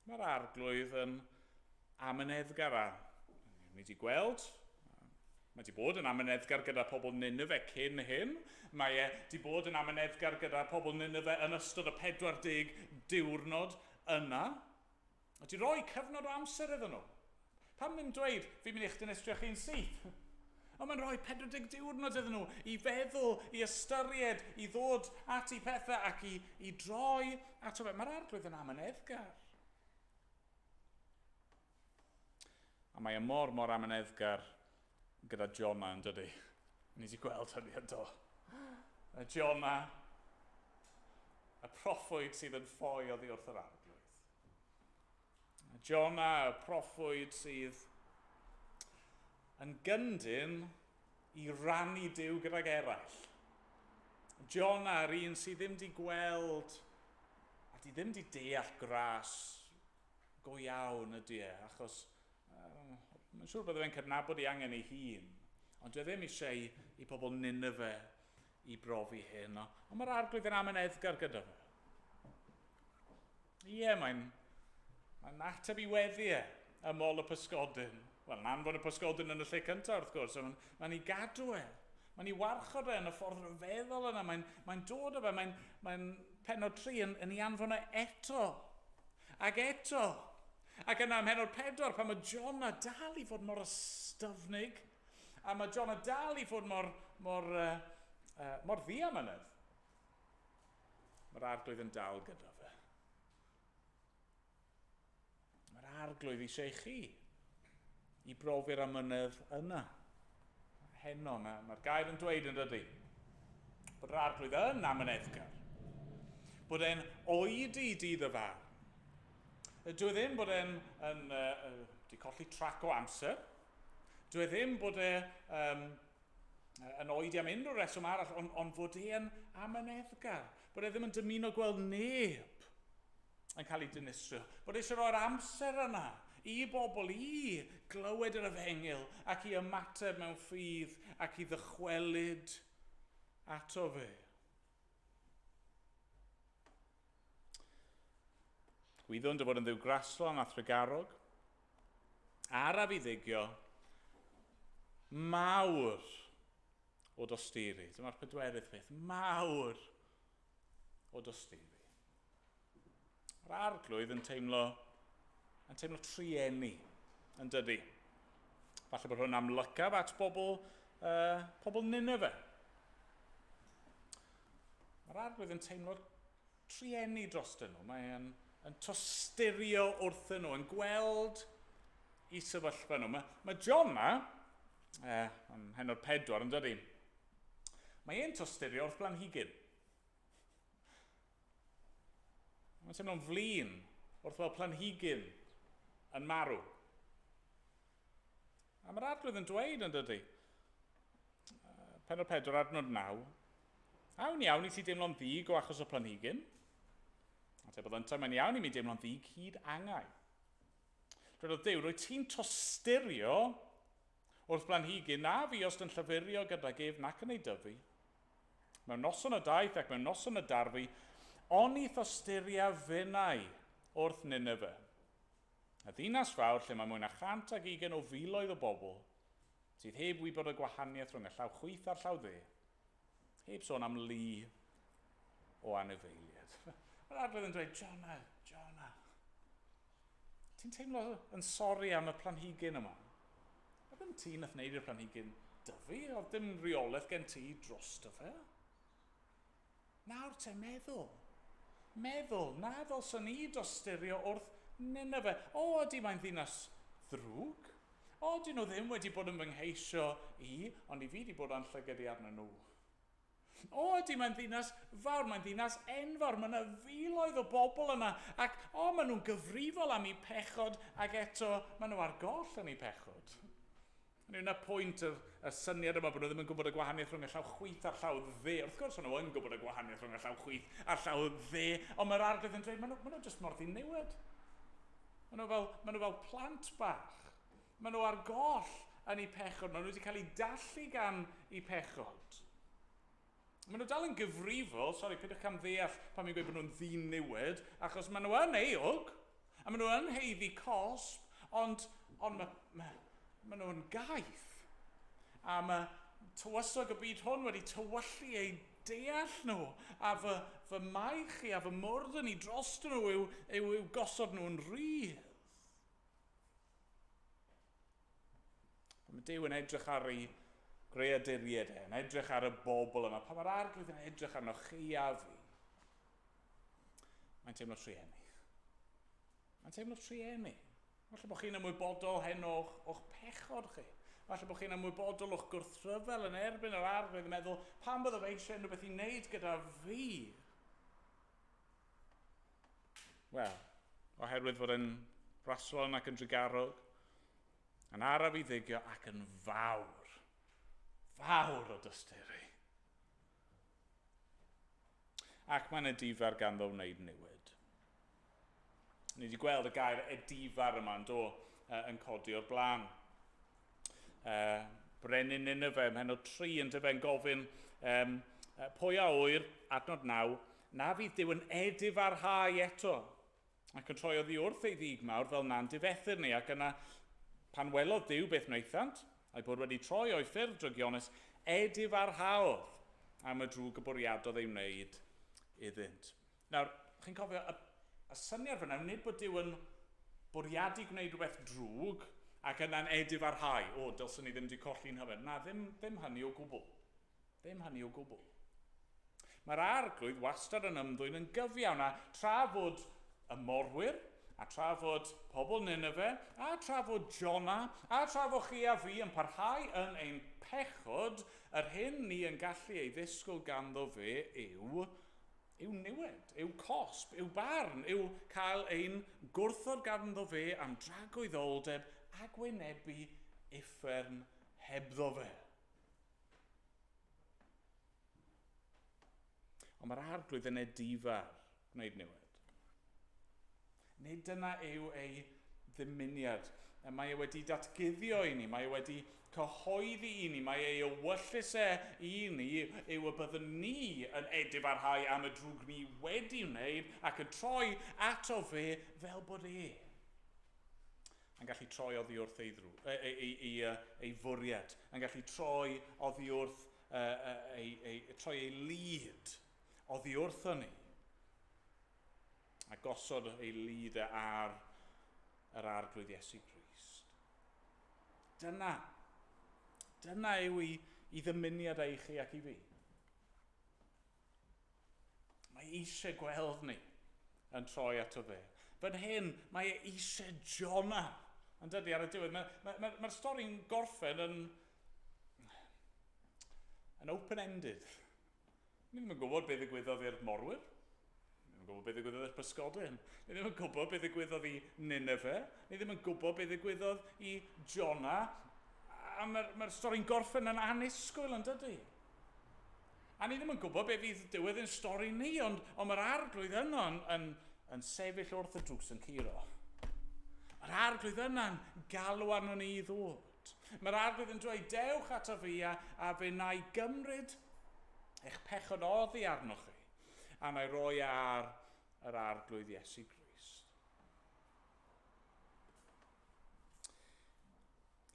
Mae'r arglwydd yn amyneddgar a ni wedi gweld, mae wedi bod yn amyneddgar gyda pobl Nineve cyn hyn, mae wedi bod yn amyneddgar gyda pobl Nineve yn ystod y 40 diwrnod yna, a di roi cyfnod o amser iddyn nhw. Pam ddim dweud, fi'n mynd i'ch dinistrio chi'n syth? Ond mae'n rhoi 40 diwrnod iddyn nhw i feddwl, i ystyried, i ddod at ei pethau ac i droi at o fe. Mae'r arglwydd yn amyneddgar. A mae mor amyneddgar gyda Jona yn dydi. Ni wedi gweld hynny ydo. Jona, y proffwyd sydd yn ffoi oddi wrth yr arglwydd. Jona, y proffwyd sydd yn gyndyn i rannu Duw gydag eraill. Jona, yr un sydd ddim di gweld, a di ddim di deall gras go iawn ydy e, achos mae'n siŵr bod fe'n cydnabod ei angen ei hun, ond dwi ddim eisiau i pobl Nineve i brofi hyn, ond mae'r arglwydd yn amyneddgar gyda fe. Ie, mae'n ateb i weddi e, ymol y pysgodyn. Wel, yn anfon y pysgodyn yn y lle cyntaf, wrth gwrs, mae'n ei gadw e. Mae'n ei warchod e yn y ffordd rhyfeddol yna, mae'n dod o fe, mae'n pennod 3 yn ei anfon e eto. Ac eto. Ac yna ym pennod 4, pan mae Jona dal i fod mor ystyfnig, a mae Jona dal i fod mor ddiamynedd. Mae'r arglwydd yn dal gyda fe. Mae'r arglwydd eisiau chi i brofi'r amynedd yna. Heno, mae'r gair yn dweud yn dydy. Bod yr arglwydd yn amyneddgar. Bod e'n oedi dydd y far. Dwi ddim bod e'n di colli trac o amser. Dwi ddim bod e'n oedi am unrhyw reswm arall, ond fod e'n amyneddgar. Bod e ddim yn dymuno gweld neb yn cael ei dinistrio. Bod eisiau roi'r amser yna i bobl i glywed yr efengil ac i ymateb mewn ffydd ac i ddychwelyd ato fe. Gwyddwn dy fod yn ddiw graslon a thrygarog, araf i ddigio, mawr o dosturi. Dyma'r pedwerydd peth, mawr o dosturi. Yr arglwydd yn teimlo trienni, yn dydy. Falle bod hwn amlycaf at pobl Nineve. Mae'r arglwydd yn teimlo trienni drostyn nhw. Mae'n tosturio wrthyn nhw, yn gweld i sefyllfa nhw. Mae Jona, yn heno'r 4, yn dydy, mae e'n tosturio wrth blanhigyn. Mae'n teimlo'n flin wrth fel planhigyn yn marw. A mae'r arglwydd yn dweud yn dydy, Pennod 4, adnod 9, awn iawn i ti deimlo'n ddig o achos o planhigyn. A te bod yntau mae'n iawn i mi deimlo'n ddig hyd angau. Dwedodd Duw, rwy ti'n tosturio wrth blanhigyn na fi os yn llyfurio gyda gef nac yn ei dyfu. Mewn noson y daeth ac mewn noson y darfu, on i thosturia fynnau wrth Nineve. Y ddinas fawr lle mae mwy na 120 o filoedd o bobl sydd heb wybod y gwahaniaeth rhwng y llaw chwith a'r llaw dde, heb sôn am lu o anifeiliaid. Mae'r arglwydd yn dweud, Jona, ti'n teimlo yn sori am y planhigyn yma? A ddim ti nath wneud i'r planhigyn dyfu, oedd dim reolaeth gen ti drosto fe? Nawr te meddwl, na ddylswn ni dosturio wrth Nineve. O, ydy mae'n ddinas ddrwg? O, dyn nhw ddim wedi bod yn fy ngheisio i, ond i fi wedi bod yn llygedi arnyn nhw. O, ydy mae'n ddinas fawr, mae'n ddinas enfawr, mae yna filoedd o bobl yna, ac maen nhw'n gyfrifol am eu pechod, ac eto maen nhw ar goll yn eu pechod. Yna pwynt y syniad yma bod nhw ddim yn gwybod y gwahaniaeth rhwng y llaw chwith a'r llaw dde. Wrth gwrs, maen nhw yn gwybod y gwahaniaeth rhwng y llaw chwith a'r llaw dde, ond mae'r arglwydd yn dweud, maen nhw jyst mor ddiniwed. Maen nhw fel plant bach. Maen nhw ar goll yn eu pechod. Maen nhw wedi cael eu dallu gan eu pechod. Maen nhw dal yn gyfrifol, pidwch am ddeall pan mi'n gweud bod nhw'n ddiniwed, achos maen nhw yn eog, a maen nhw yn heiddi cosb, ond maen nhw'n gaeth. A mae tywysog y byd hwn wedi tywyllu ei deall nhw, a fy maich i a fy mwrdd yn ei drosto nhw yw gosod nhw'n rhydd. Mae Duw yn edrych ar ei greaduried yn edrych ar y bobl yma, pa mae'r arglwydd yn edrych arno chi a fi. Mae'n teimlo trienni. Falle bod chi'n ymwybodol heno o'ch pechod chi. Falle bod chi'n ymwybodol o'ch gwrthryfel yn erbyn yr arglwydd yn meddwl, pam bydda fe eisiau unrhyw beth i wneud gyda fi? Wel, oherwydd fod yn raslon ac yn drigarog, yn araf i ddigio ac yn fawr o dysturi. ac mae'n edifar ganddo wneud newid. Ni wedi gweld y gair edifar yma yn codi o'r blaen. Brenin Nineve, mhen o 3 yn dyfe'n gofyn pwy a wyr, adnod 9, na fydd Duw yn edifarhau eto. Ac yn troi oddi wrth ei ddigmawr fel na'n difethyr ni, ac yna pan welodd Duw beth wnaethant, a'i bod wedi troi o'i ffyrdd drygionus, edifarhaodd am y drwg y bwriadodd ei wneud iddynt. Nawr, chi'n cofio, y syniad fyna, nid bod Duw yn bwriadu gwneud rhywbeth drwg ac yna'n edifarhau. O, dylsyn ni ddim wedi colli'n hyfed. Na, ddim hynny o gwbl. Ddim hynny o gwbl. Mae'r arglwydd wastad yn ymddwyn yn gyfiawn, a tra fod y morwyr, a tra fod pobl Nineve, a tra fod Jona, a tra fod chi a fi yn parhau yn ein pechod, yr hyn ni yn gallu ei ddisgwyl ganddo fe yw niwed, yw cosb, yw barn, yw cael ein gwrthod ganddo fe am dragwyddoldeb a gwynebu uffern hebddo fe. Ond mae'r arglwydd yn edifar gwneud newid. Nid dyna yw ei ddymuniad. Mae e wedi datguddio i ni, mae e wedi cyhoeddi i ni, mae ei ewyllus i ni yw y byddwn ni yn edifarhau am y drwg ni wedi wneud ac yn troi ato fe fel bod e. Yn gallu troi oddi wrth ei fwriad, yn gallu troi oddi wrth troi ei lyd oddi wrtho ni. A gosod ei lyd ar yr arglwydd Iesu Grist. Dyna yw i ddymuniad ei chi ac i fi. Mae eisiau gweld ni yn troi ato fe. Fan hyn, mae eisiau Jona. Yn dydy ar y diwedd, mae'r stori'n gorffen yn open-ended. Ni ddim yn gwybod beth ddigwyddodd i'r morwyr. Ni ddim yn gwybod beth ddigwyddodd i'r pysgodyn. Ni ddim yn gwybod beth ddigwyddodd i Nineve. Ni ddim yn gwybod beth ddigwyddodd i Jona. A mae'r stori'n gorffen yn annisgwyl yn dydy. A ni ddim yn gwybod beth fydd diwedd yn stori ni, ond mae'r arglwydd yno yn sefyll wrth y drws yn curo. Mae'r arglwydd yna'n galw arno ni i ddod. Mae'r arglwydd yn dweud, dewch ato fi a fe na i gymryd eich pechododdi arnoch chi, a na i roi ar yr arglwydd Iesu Grist.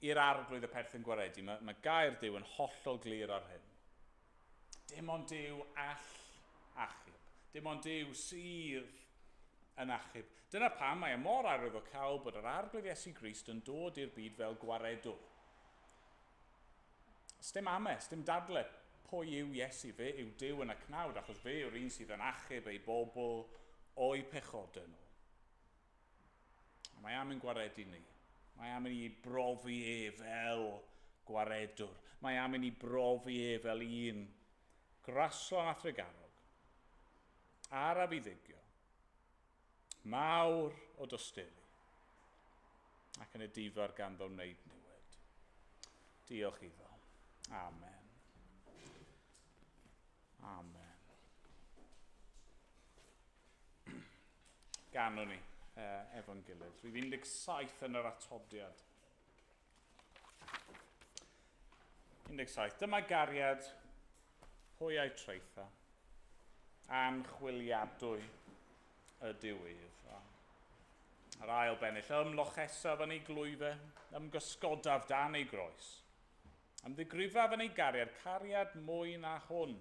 I'r arglwydd y perthyn gwaredu, mae gair Duw yn hollol glir ar hyn. Dim ond Duw all achub. Dim ond Duw sydd yn achub. Dyna pam mae mor arwyddocaol bod yr arglwydd Iesu Grist yn dod i'r byd fel gwaredwr. Sdim ames, dim dadle pwy yw Iesu, fe yw Duw yn y cnawd, achos fe yw'r un sydd yn achub ei bobl o'i pechodau nhw. Mae am yn gwaredu ni. Mae am i brofi e fel gwaredwr. Mae am i brofi e fel un graslon a thregarog. Ar a fuddigio. Mawr o dosturi. Ac yn y difar ganddo wneud newid. Diolch iddo. Amen. Amen. Ganon ni efo'n gilydd. Rwyf 17 yn yr atodiad. 17. Dyma gariad pwy a'i treitha. Anchwiliadwy y diwydd. Yr ail bennill, ymlochesaf yn ei glwyfe, ymgysgodaf dan ei groes. Ymddigrifaf yn ei gariad, cariad mwy na hwn.